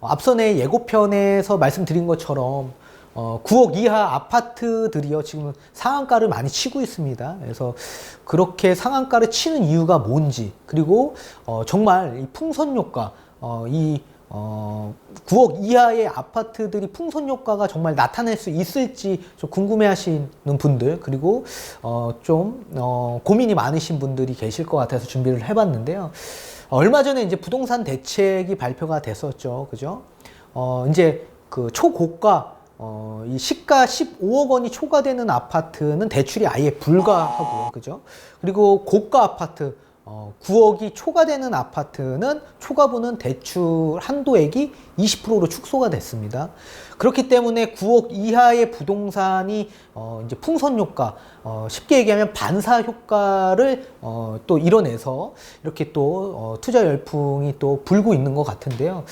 앞선에 예고편에서 말씀드린 것처럼 9억 이하 아파트들이요, 지금 상한가를 많이 치고 있습니다. 그래서 그렇게 상한가를 치는 이유가 뭔지, 그리고 정말 이 풍선 효과, 9억 이하의 아파트들이 풍선 효과가 정말 나타낼 수 있을지 좀 궁금해 하시는 분들, 그리고 고민이 많으신 분들이 계실 것 같아서 준비를 해봤는데요. 얼마 전에 이제 부동산 대책이 발표가 됐었죠. 그죠? 이제 그 초고가, 이 시가 15억 원이 초과되는 아파트는 대출이 아예 불가하고요. 그죠? 그리고 고가 아파트, 9억이 초과되는 아파트는 초과분은 대출 한도액이 20%로 축소가 됐습니다. 그렇기 때문에 9억 이하의 부동산이 이제 풍선 효과, 쉽게 얘기하면 반사 효과를 또 이뤄내서 이렇게 또 투자 열풍이 또 불고 있는 것 같은데요.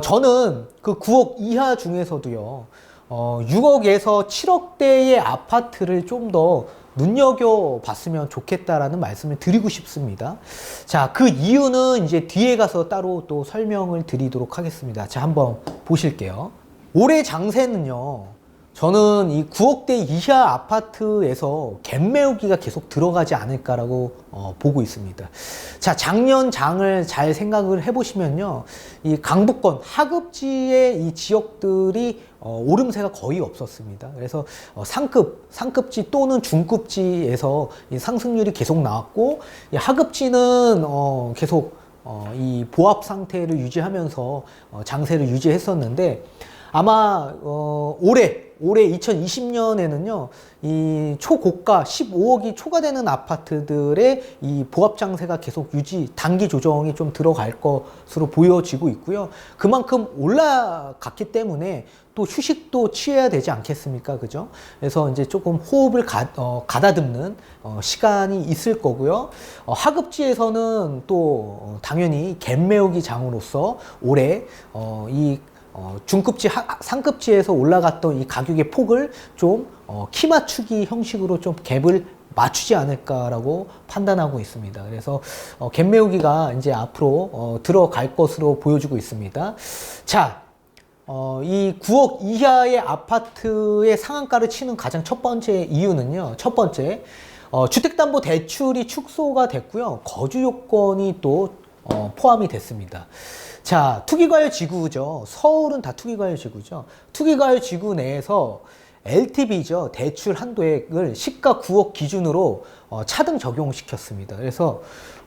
저는 그 9억 이하 중에서도요, 6억에서 7억대의 아파트를 좀 더 눈여겨봤으면 좋겠다라는 말씀을 드리고 싶습니다. 자, 그 이유는 이제 뒤에 가서 따로 또 설명을 드리도록 하겠습니다. 자, 한번 보실게요. 올해 장세는요, 저는 이 9억대 이하 아파트에서 갭 메우기가 계속 들어가지 않을까라고 보고 있습니다. 자, 작년 장을 잘 생각을 해보시면요, 이 강북권 하급지의 이 지역들이 오름세가 거의 없었습니다. 그래서 상급지 또는 중급지에서 이 상승률이 계속 나왔고, 이 하급지는 계속 이 보합 상태를 유지하면서 장세를 유지했었는데, 아마 올해 2020년에는요, 이 초고가 15억이 초과되는 아파트들의 이 보합 장세가 계속 단기 조정이 좀 들어갈 것으로 보여지고 있고요. 그만큼 올라갔기 때문에 또 휴식도 취해야 되지 않겠습니까? 그죠? 그래서 이제 조금 호흡을 가다듬는 시간이 있을 거고요. 하급지에서는 또 당연히 갭 메우기 장으로서 올해 중급지, 상급지에서 올라갔던 이 가격의 폭을 좀 키 맞추기 형식으로 좀 갭을 맞추지 않을까라고 판단하고 있습니다. 그래서 갭 메우기가 이제 앞으로 들어갈 것으로 보여지고 있습니다. 자, 이 9억 이하의 아파트의 상한가를 치는 가장 첫 번째 이유는요, 첫 번째, 주택담보대출이 축소가 됐고요, 거주 요건이 또 포함이 됐습니다. 자, 투기과열 지구죠. 서울은 다 투기과열 지구죠. 투기과열 지구 내에서 LTV죠. 대출 한도액을 시가 9억 기준으로 차등 적용시켰습니다. 그래서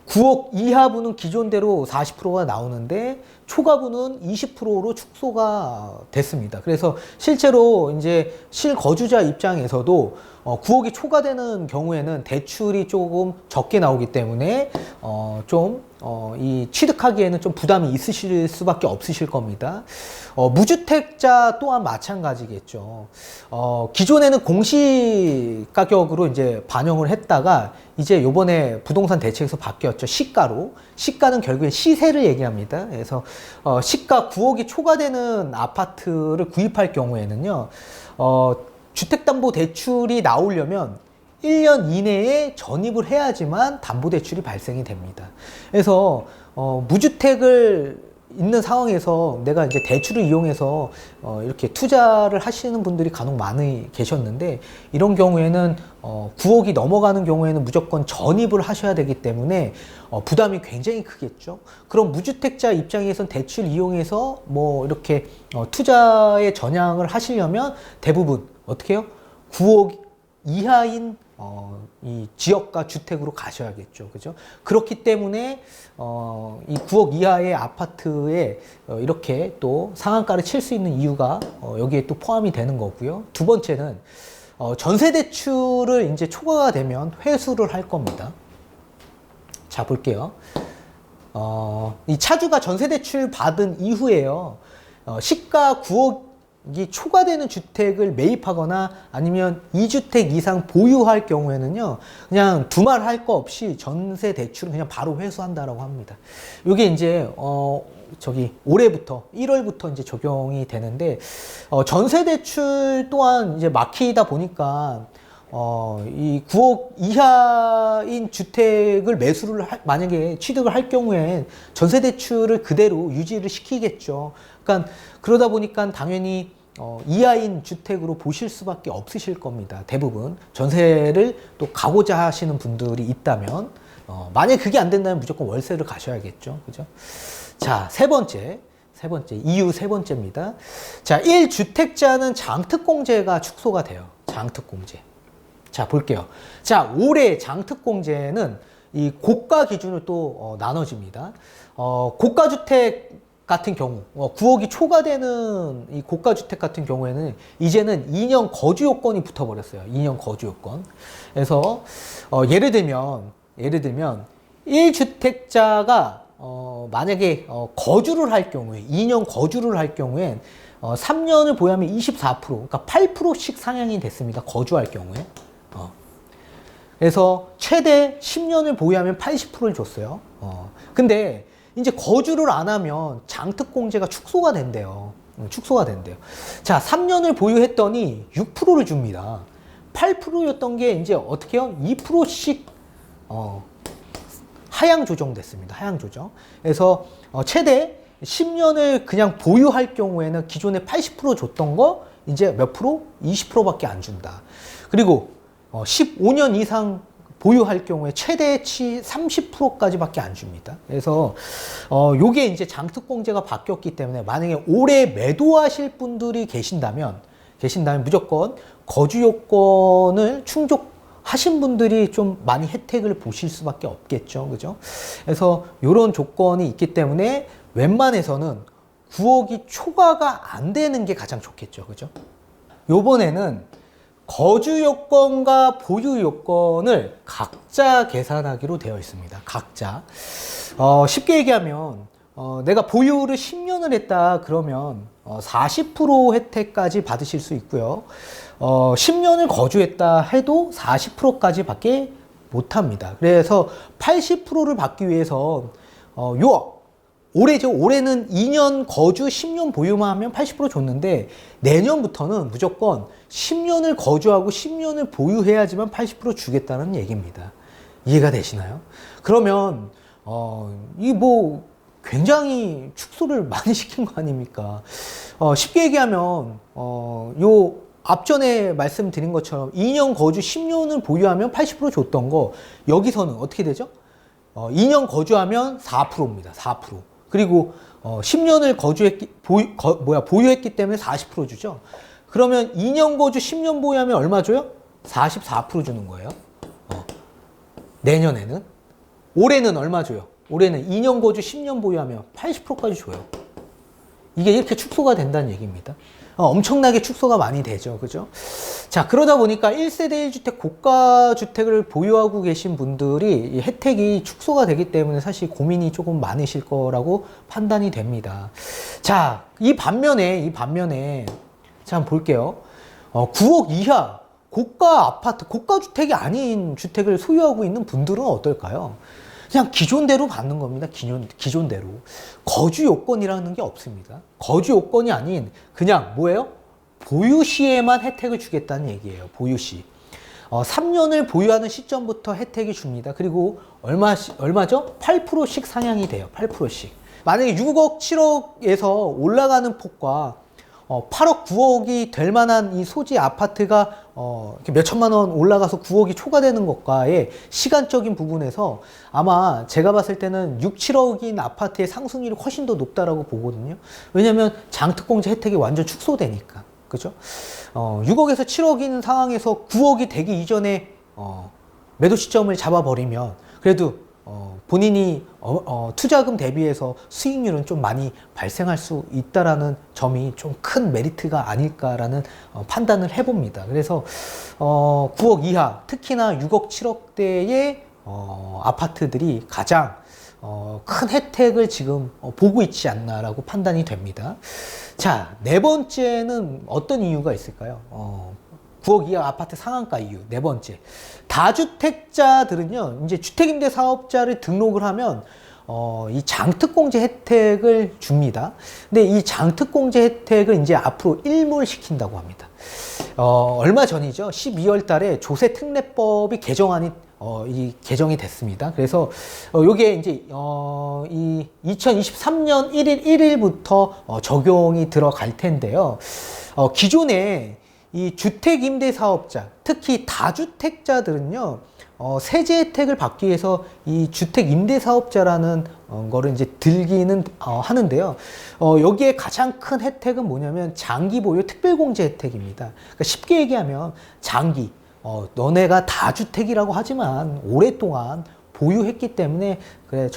9억 이하분은 기존대로 40%가 나오는데 초과분은 20%로 축소가 됐습니다. 그래서 실제로 이제 실거주자 입장에서도 9억이 초과되는 경우에는 대출이 조금 적게 나오기 때문에 이 취득하기에는 좀 부담이 있으실 수밖에 없으실 겁니다. 무주택자 또한 마찬가지겠죠. 기존에는 공시 가격으로 이제 반영을 했다가 이제 요번에 부동산 대책에서 바뀌었죠. 시가로. 시가는 결국엔 시세를 얘기합니다. 그래서 시가 9억이 초과되는 아파트를 구입할 경우에는요, 주택담보대출이 나오려면 1년 이내에 전입을 해야지만 담보대출이 발생이 됩니다. 그래서 무주택을 있는 상황에서 내가 이제 대출을 이용해서 이렇게 투자를 하시는 분들이 간혹 많이 계셨는데, 이런 경우에는 9억이 넘어가는 경우에는 무조건 전입을 하셔야 되기 때문에 부담이 굉장히 크겠죠. 그럼 무주택자 입장에선 대출 이용해서 뭐 이렇게 투자에 전향을 하시려면 대부분 어떻게 해요? 9억 이하인 이 지역과 주택으로 가셔야겠죠. 그죠? 그렇기 때문에 이 9억 이하의 아파트에 이렇게 또 상한가를 칠 수 있는 이유가 여기에 또 포함이 되는 거고요. 두 번째는 전세 대출을 이제 초과가 되면 회수를 할 겁니다. 자, 볼게요. 이 차주가 전세 대출 받은 이후에요, 시가 9억이 초과되는 주택을 매입하거나 아니면 2주택 이상 보유할 경우에는요, 그냥 두말할 거 없이 전세 대출은 그냥 바로 회수한다라고 합니다. 이게 이제 올해부터 1월부터 이제 적용이 되는데, 전세 대출 또한 이제 막히다 보니까 이 9억 이하인 주택을 만약에 취득을 할 경우엔 전세 대출을 그대로 유지를 시키겠죠. 그러니까 그러다 보니까 당연히 이하인 주택으로 보실 수밖에 없으실 겁니다. 대부분 전세를 또 가고자 하시는 분들이 있다면 만약에 그게 안 된다면 무조건 월세를 가셔야겠죠. 그죠? 자, 세 번째 이유 세 번째입니다. 자, 1주택자는 장특공제가 축소가 돼요. 장특공제. 자, 볼게요. 자, 올해 장특공제는 이 고가 기준으로 또 나눠집니다. 고가주택 같은 경우 9억이 초과되는 이 고가주택 같은 경우에는 이제는 2년 거주 요건이 붙어버렸어요. 2년 거주 요건. 그래서 예를 들면 1주택자가 만약에 거주를 할 경우에 2년 거주를 할 경우엔 3년을 보유하면 24% 그러니까 8%씩 상향이 됐습니다. 거주할 경우에. 그래서 최대 10년을 보유하면 80%를 줬어요. 근데 이제 거주를 안 하면 장특공제가 축소가 된대요. 축소가 된대요. 자, 3년을 보유했더니 6%를 줍니다. 8%였던 게 이제 어떻게 해요? 2%씩 하향 조정됐습니다. 하향 조정. 그래서 최대 10년을 그냥 보유할 경우에는 기존에 80% 줬던 거 이제 몇 프로? 20%밖에 안 준다. 그리고 15년 이상 보유할 경우에 최대치 30%까지밖에 안 줍니다. 그래서 요게 이제 장특공제가 바뀌었기 때문에 만약에 올해 매도하실 분들이 계신다면 무조건 거주 요건을 충족하신 분들이 좀 많이 혜택을 보실 수밖에 없겠죠. 그죠? 그래서 요런 조건이 있기 때문에 웬만해서는 9억이 초과가 안 되는 게 가장 좋겠죠. 그죠? 요번에는 거주 요건과 보유 요건을 각자 계산하기로 되어 있습니다. 각자. 쉽게 얘기하면 내가 보유를 10년을 했다 그러면 40% 혜택까지 받으실 수 있고요. 10년을 거주했다 해도 40%까지 밖에 못합니다. 그래서 80%를 받기 위해서 올해죠. 올해는 2년 거주 10년 보유만 하면 80% 줬는데 내년부터는 무조건 10년을 거주하고 10년을 보유해야지만 80% 주겠다는 얘기입니다. 이해가 되시나요? 그러면 이 뭐 굉장히 축소를 많이 시킨 거 아닙니까? 쉽게 얘기하면 요 앞전에 말씀드린 것처럼 2년 거주 10년을 보유하면 80% 줬던 거 여기서는 어떻게 되죠? 2년 거주하면 4%입니다. 4%. 그리고 10년을 보유했기 때문에 40% 주죠. 그러면 2년 거주 10년 보유하면 얼마 줘요? 44% 주는 거예요. 내년에는. 올해는 얼마 줘요? 올해는 2년 거주 10년 보유하면 80%까지 줘요. 이게 이렇게 축소가 된다는 얘기입니다. 엄청나게 축소가 많이 되죠. 그죠? 자, 그러다 보니까 1세대 1주택 고가주택을 보유하고 계신 분들이 이 혜택이 축소가 되기 때문에 사실 고민이 조금 많으실 거라고 판단이 됩니다. 자, 이 반면에 자, 한번 볼게요. 9억 이하 고가 아파트, 고가주택이 아닌 주택을 소유하고 있는 분들은 어떨까요? 그냥 기존대로 받는 겁니다. 기존대로. 거주 요건이라는 게 없습니다. 거주 요건이 아닌 그냥 뭐예요? 보유 시에만 혜택을 주겠다는 얘기예요. 보유 시. 3년을 보유하는 시점부터 혜택이 줍니다. 그리고 얼마죠? 8%씩 상향이 돼요. 8%씩. 만약에 6억, 7억에서 올라가는 폭과 8억, 9억이 될 만한 이 소지 아파트가 몇 천만 원 올라가서 9억이 초과되는 것과의 시간적인 부분에서 아마 제가 봤을 때는 6, 7억인 아파트의 상승률이 훨씬 더 높다라고 보거든요. 왜냐면 장특공제 혜택이 완전 축소되니까. 그죠? 6억에서 7억인 상황에서 9억이 되기 이전에 매도 시점을 잡아버리면 그래도 본인이 투자금 대비해서 수익률은 좀 많이 발생할 수 있다라는 점이 좀 큰 메리트가 아닐까라는 판단을 해봅니다. 그래서 9억 이하, 특히나 6억, 7억대의 아파트들이 가장 큰 혜택을 지금 보고 있지 않나라고 판단이 됩니다. 자, 네 번째는 어떤 이유가 있을까요? 9억 이하 아파트 상한가 이유. 네 번째. 다주택자들은요, 이제 주택임대 사업자를 등록을 하면, 이 장특공제 혜택을 줍니다. 근데 이 장특공제 혜택을 이제 앞으로 일몰시킨다고 합니다. 얼마 전이죠. 12월 달에 조세 특례법이 개정이 됐습니다. 그래서 요게 이제 이 2023년 1일 1일부터 적용이 들어갈 텐데요. 기존에 이 주택임대사업자, 특히 다주택자들은요, 세제 혜택을 받기 위해서 이 주택임대사업자라는 거를 이제 들기는 하는데요. 여기에 가장 큰 혜택은 뭐냐면 장기 보유 특별공제 혜택입니다. 그러니까 쉽게 얘기하면 장기, 너네가 다주택이라고 하지만 오랫동안 보유했기 때문에 그래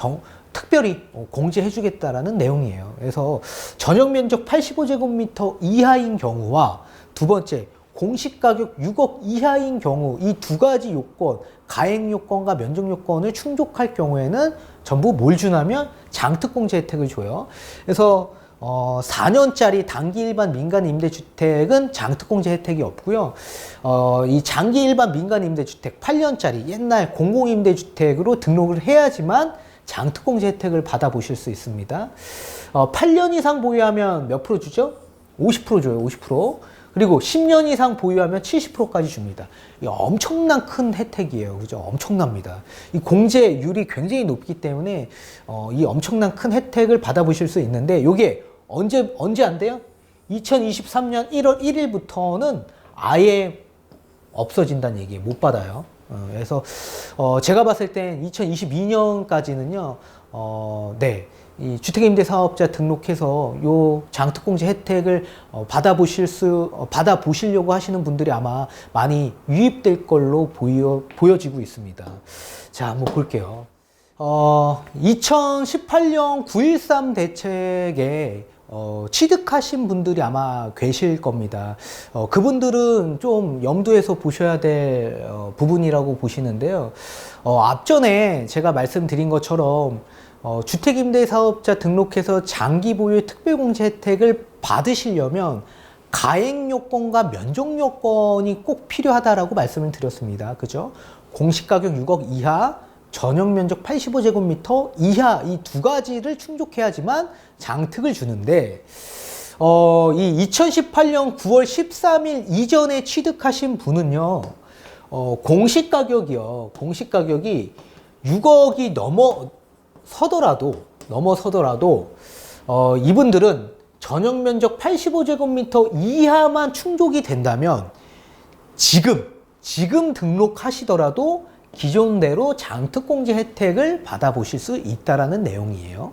특별히 공제해주겠다라는 내용이에요. 그래서 전용 면적 85제곱미터 이하인 경우와 두 번째 공시가격 6억 이하인 경우 이 두 가지 요건, 가액 요건과 면적 요건을 충족할 경우에는 전부 뭘 주냐면 장특공제 혜택을 줘요. 그래서 4년짜리 단기 일반 민간 임대주택은 장특공제 혜택이 없고요. 이 장기 일반 민간 임대주택 8년짜리 옛날 공공임대주택으로 등록을 해야지만 장특공제 혜택을 받아보실 수 있습니다. 8년 이상 보유하면 몇 프로 주죠? 50% 줘요, 50%. 그리고 10년 이상 보유하면 70%까지 줍니다. 이 엄청난 큰 혜택이에요. 그죠? 엄청납니다. 이 공제율이 굉장히 높기 때문에 이 엄청난 큰 혜택을 받아보실 수 있는데 이게 언제 안 돼요? 2023년 1월 1일부터는 아예 없어진다는 얘기예요. 못 받아요. 그래서 제가 봤을 땐 2022년까지는요. 네. 이 주택임대사업자 등록해서 요 장특공제 혜택을 받아보시려고 하시는 분들이 아마 많이 유입될 걸로 보여지고 있습니다. 자, 한번 볼게요. 2018년 9.13 대책에 취득하신 분들이 아마 계실 겁니다. 그분들은 좀 염두에서 보셔야 될 부분이라고 보시는데요. 앞전에 제가 말씀드린 것처럼 주택임대사업자 등록해서 장기 보유 특별공제 혜택을 받으시려면 가액 요건과 면적 요건이 꼭 필요하다라고 말씀을 드렸습니다. 그죠? 공시가격 6억 이하, 전용 면적 85제곱미터 이하 이 두 가지를 충족해야지만 장특을 주는데 이 2018년 9월 13일 이전에 취득하신 분은요. 공시가격이 6억이 넘어서더라도 이분들은 전용 면적 85제곱미터 이하만 충족이 된다면 지금 등록하시더라도 기존대로 장특공제 혜택을 받아보실 수 있다라는 내용이에요.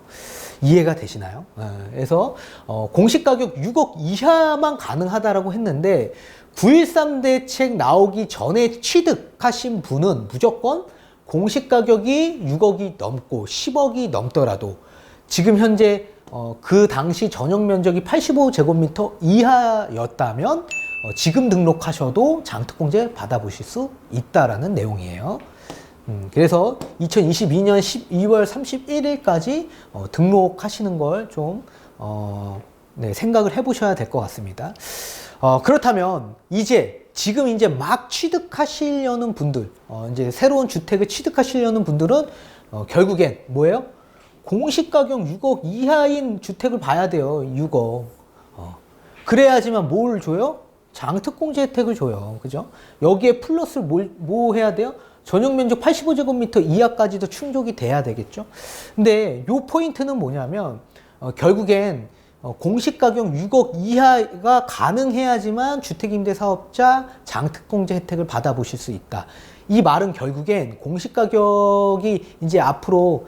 이해가 되시나요? 그래서 공시가격 6억 이하만 가능하다라고 했는데 9.13 대책 나오기 전에 취득하신 분은 무조건 공시가격이 6억이 넘고 10억이 넘더라도 지금 현재 그 당시 전용 면적이 85제곱미터 이하였다면 지금 등록하셔도 장특공제 받아보실 수 있다라는 내용이에요. 그래서 2022년 12월 31일까지 등록하시는 걸 좀 생각을 해보셔야 될 것 같습니다. 그렇다면 지금 이제 막 취득하시려는 분들, 이제 새로운 주택을 취득하시려는 분들은 결국엔 뭐예요? 공시가격 6억 이하인 주택을 봐야 돼요. 6억. 그래야지만 뭘 줘요? 장특공제 혜택을 줘요. 그죠? 여기에 플러스 뭐 해야 돼요? 전용 면적 85제곱미터 이하까지도 충족이 돼야 되겠죠? 근데 요 포인트는 뭐냐면, 결국엔 공시가격 6억 이하가 가능해야지만 주택임대사업자 장특공제 혜택을 받아보실 수 있다. 이 말은 결국엔 공시가격이 이제 앞으로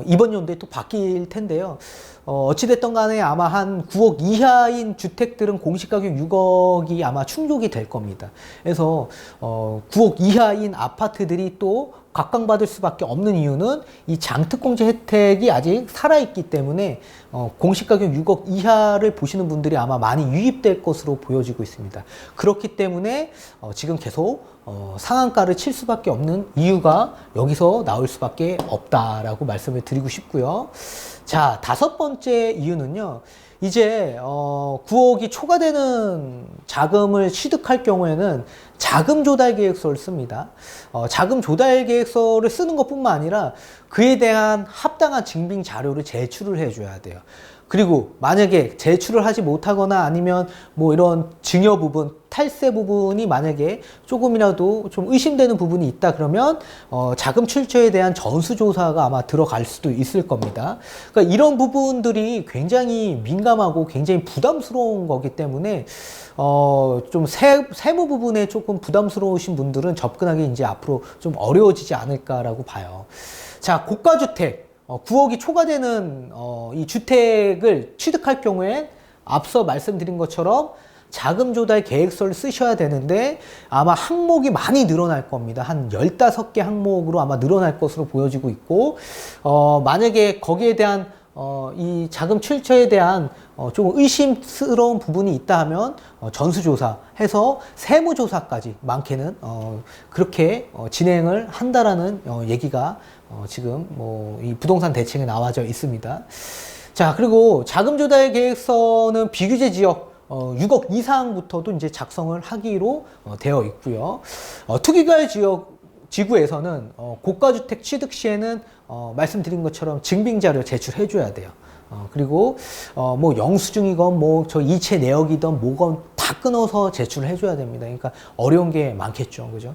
이번 연도에 또 바뀔 텐데요. 어찌됐든 간에 아마 한 9억 이하인 주택들은 공시가격 6억이 아마 충족이 될 겁니다. 그래서 9억 이하인 아파트들이 또 각광받을 수밖에 없는 이유는 이 장특공제 혜택이 아직 살아있기 때문에 공시가격 6억 이하를 보시는 분들이 아마 많이 유입될 것으로 보여지고 있습니다. 그렇기 때문에 지금 계속 상한가를 칠 수밖에 없는 이유가 여기서 나올 수밖에 없다라고 말씀을 드리고 싶고요. 자, 다섯 번째 이유는요. 이제 9억이 초과되는 자금을 취득할 경우에는 자금 조달 계획서를 씁니다. 자금 조달 계획서를 쓰는 것뿐만 아니라 그에 대한 합당한 증빙 자료를 제출을 해줘야 돼요. 그리고 만약에 제출을 하지 못하거나 아니면 뭐 이런 증여 부분, 탈세 부분이 만약에 조금이라도 좀 의심되는 부분이 있다 그러면 자금 출처에 대한 전수조사가 아마 들어갈 수도 있을 겁니다. 그러니까 이런 부분들이 굉장히 민감하고 굉장히 부담스러운 거기 때문에 좀 세무 부분에 조금 부담스러우신 분들은 접근하기 이제 앞으로 좀 어려워지지 않을까라고 봐요. 자, 고가주택. 9억이 초과되는 이 주택을 취득할 경우에 앞서 말씀드린 것처럼 자금 조달 계획서를 쓰셔야 되는데 아마 항목이 많이 늘어날 겁니다. 한 15개 항목으로 아마 늘어날 것으로 보여지고 있고 만약에 거기에 대한 이 자금 출처에 대한 조금 의심스러운 부분이 있다 하면 전수조사해서 세무조사까지 많게는 그렇게 진행을 한다라는 얘기가 지금 뭐 이 부동산 대책에 나와져 있습니다. 자, 그리고 자금 조달 계획서는 비규제 지역 6억 이상부터도 이제 작성을 하기로 되어 있고요. 투기과열 지구에서는 고가주택 취득 시에는 말씀드린 것처럼 증빙자료 제출해줘야 돼요. 그리고 뭐 영수증이건 뭐 저 이체 내역이든 뭐건 다 끊어서 제출을 해줘야 됩니다. 그러니까 어려운 게 많겠죠, 그죠?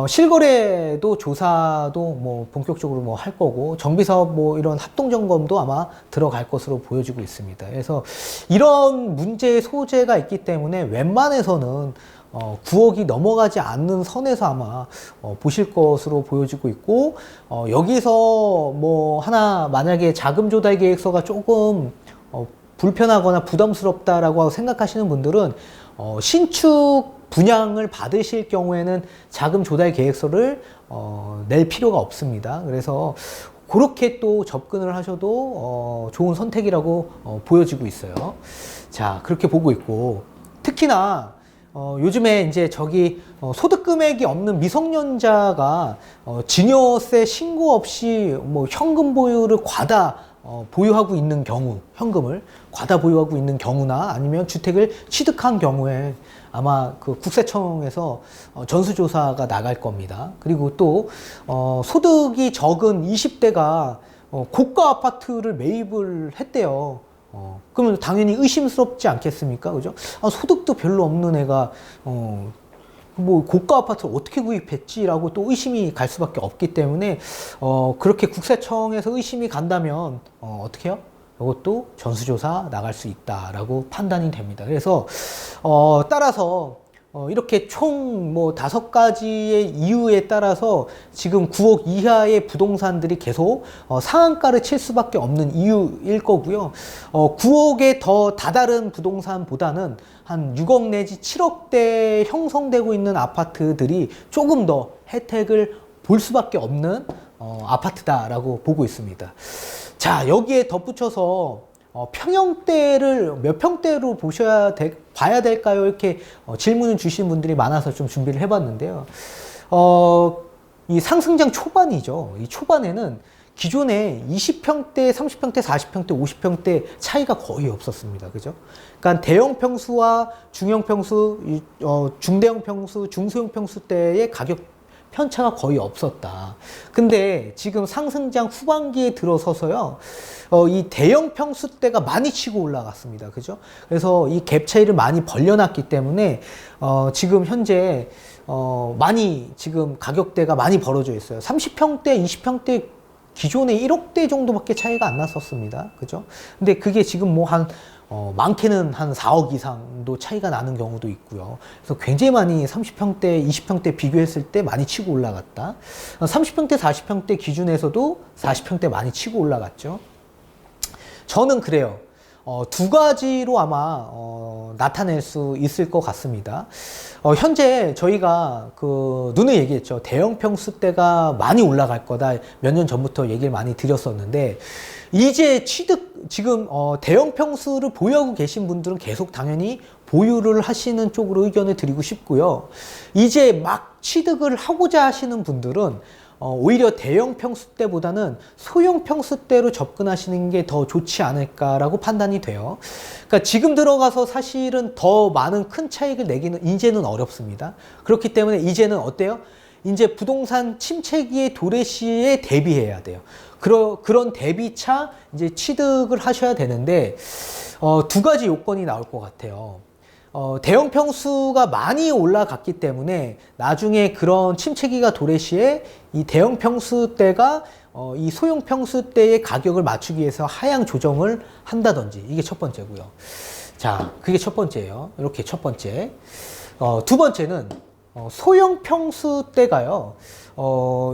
실거래도 조사도 뭐 본격적으로 뭐 할 거고 정비사업 뭐 이런 합동 점검도 아마 들어갈 것으로 보여지고 있습니다. 그래서 이런 문제의 소재가 있기 때문에 웬만해서는 9억이 넘어가지 않는 선에서 아마 보실 것으로 보여지고 있고 여기서 뭐 하나 만약에 자금 조달 계획서가 조금 불편하거나 부담스럽다라고 생각하시는 분들은 신축 분양을 받으실 경우에는 자금 조달 계획서를 낼 필요가 없습니다. 그래서 그렇게 또 접근을 하셔도 좋은 선택이라고 보여지고 있어요. 자, 그렇게 보고 있고 특히나 요즘에 이제 소득 금액이 없는 미성년자가 증여세 신고 없이 뭐 현금 보유를 과다 보유하고 있는 경우, 현금을 과다 보유하고 있는 경우나 아니면 주택을 취득한 경우에 아마 그 국세청에서 전수조사가 나갈 겁니다. 그리고 또 소득이 적은 20대가 고가 아파트를 매입을 했대요. 그러면 당연히 의심스럽지 않겠습니까? 그죠? 소득도 별로 없는 애가, 뭐, 고가 아파트를 어떻게 구입했지라고 또 의심이 갈 수밖에 없기 때문에, 그렇게 국세청에서 의심이 간다면, 어떻게 해요? 이것도 전수조사 나갈 수 있다라고 판단이 됩니다. 그래서, 따라서, 이렇게 총 뭐 5가지의 이유에 따라서 지금 9억 이하의 부동산들이 계속 상한가를 칠 수밖에 없는 이유일 거고요. 9억에 더 다다른 부동산보다는 한 6억 내지 7억대 형성되고 있는 아파트들이 조금 더 혜택을 볼 수밖에 없는 아파트다라고 보고 있습니다. 자, 여기에 덧붙여서 평형대를 몇 평대로 봐야 될까요? 이렇게 질문을 주신 분들이 많아서 좀 준비를 해봤는데요. 이 상승장 초반이죠. 이 초반에는 기존에 20평대, 30평대, 40평대, 50평대 차이가 거의 없었습니다. 그죠? 그러니까 대형 평수와 중형 평수, 중대형 평수, 중소형 평수 때의 가격 편차가 거의 없었다. 근데 지금 상승장 후반기에 들어서서요, 이 대형 평수대가 많이 치고 올라갔습니다. 그죠? 그래서 이 갭 차이를 많이 벌려놨기 때문에, 지금 현재, 많이 지금 가격대가 많이 벌어져 있어요. 30평대, 20평대 기존에 1억대 정도밖에 차이가 안 났었습니다. 그죠? 근데 그게 지금 뭐 많게는 한 4억 이상도 차이가 나는 경우도 있고요. 그래서 굉장히 많이 30평대, 20평대 비교했을 때 많이 치고 올라갔다. 30평대, 40평대 기준에서도 40평대 많이 치고 올라갔죠. 저는 그래요. 두 가지로 아마 나타낼 수 있을 것 같습니다. 현재 저희가 눈에 얘기했죠. 대형 평수대가 많이 올라갈 거다. 몇 년 전부터 얘기를 많이 드렸었는데 이제 지금 대형 평수를 보유하고 계신 분들은 계속 당연히 보유를 하시는 쪽으로 의견을 드리고 싶고요. 이제 막 취득을 하고자 하시는 분들은 오히려 대형 평수대보다는 소형 평수대로 접근하시는 게 더 좋지 않을까라고 판단이 돼요. 그러니까 지금 들어가서 사실은 더 많은 큰 차익을 내기는 이제는 어렵습니다. 그렇기 때문에 이제는 어때요? 이제 부동산 침체기의 도래시에 대비해야 돼요. 그런 대비차 이제 취득을 하셔야 되는데, 두 가지 요건이 나올 것 같아요. 대형 평수가 많이 올라갔기 때문에 나중에 그런 침체기가 도래시에 이 대형 평수대가 이 소형 평수대의 가격을 맞추기 위해서 하향 조정을 한다든지, 이게 첫 번째고요. 자, 그게 첫 번째예요. 이렇게 첫 번째. 두 번째는 소형 평수대가요.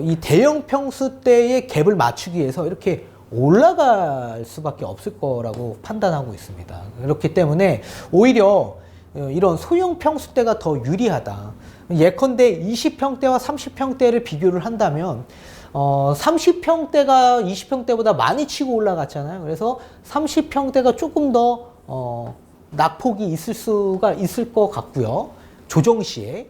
이 대형 평수대의 갭을 맞추기 위해서 이렇게 올라갈 수밖에 없을 거라고 판단하고 있습니다. 그렇기 때문에 오히려 이런 소형 평수대가 더 유리하다. 예컨대 20평대와 30평대를 비교를 한다면 30평대가 20평대보다 많이 치고 올라갔잖아요. 그래서 30평대가 조금 더 낙폭이 있을 것 같고요. 조정 시에.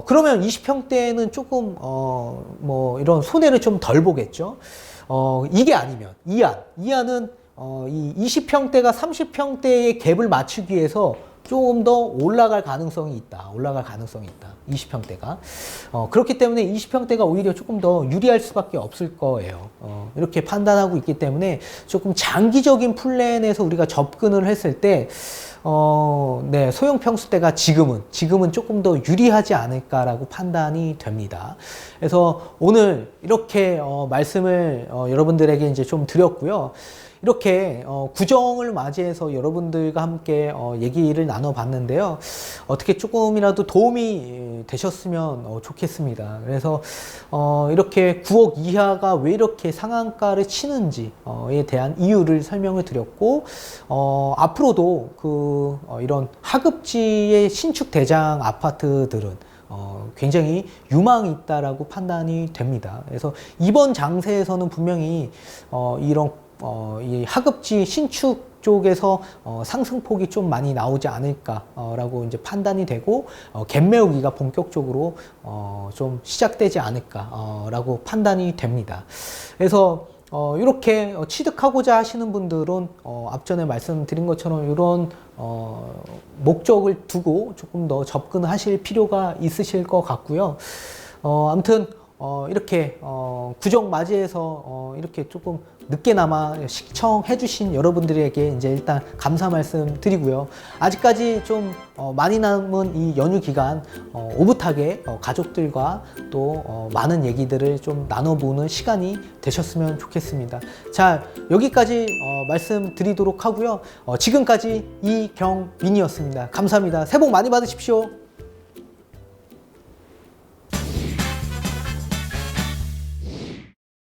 그러면 20평대는 조금 뭐 이런 손해를 좀 덜 보겠죠. 이게 아니면 이안은 이 20평대가 30평대의 갭을 맞추기 위해서 조금 더 올라갈 가능성이 있다. 20평대가. 그렇기 때문에 20평대가 오히려 조금 더 유리할 수밖에 없을 거예요. 이렇게 판단하고 있기 때문에 조금 장기적인 플랜에서 우리가 접근을 했을 때, 네, 소형 평수대가 지금은 조금 더 유리하지 않을까라고 판단이 됩니다. 그래서 오늘 이렇게 말씀을 여러분들에게 이제 좀 드렸고요. 이렇게 구정을 맞이해서 여러분들과 함께 얘기를 나눠봤는데요. 어떻게 조금이라도 도움이 되셨으면 좋겠습니다. 그래서 이렇게 9억 이하가 왜 이렇게 상한가를 치는지에 대한 이유를 설명을 드렸고, 앞으로도 이런 하급지의 신축 대장 아파트들은 굉장히 유망이 있다라고 판단이 됩니다. 그래서 이번 장세에서는 분명히 이런 이 하급지 신축 쪽에서 상승폭이 좀 많이 나오지 않을까라고 이제 판단이 되고, 갭 메우기가 본격적으로 좀 시작되지 않을까라고 판단이 됩니다. 그래서 이렇게 취득하고자 하시는 분들은 앞전에 말씀드린 것처럼 이런 목적을 두고 조금 더 접근하실 필요가 있으실 것 같고요. 아무튼 이렇게 구정 맞이해서 이렇게 조금 늦게나마 시청해 주신 여러분들에게 이제 일단 감사 말씀 드리고요. 아직까지 좀 많이 남은 이 연휴 기간 오붓하게 가족들과 또 많은 얘기들을 좀 나눠보는 시간이 되셨으면 좋겠습니다. 자, 여기까지 말씀드리도록 하고요. 지금까지 이경민이었습니다. 감사합니다. 새해 복 많이 받으십시오.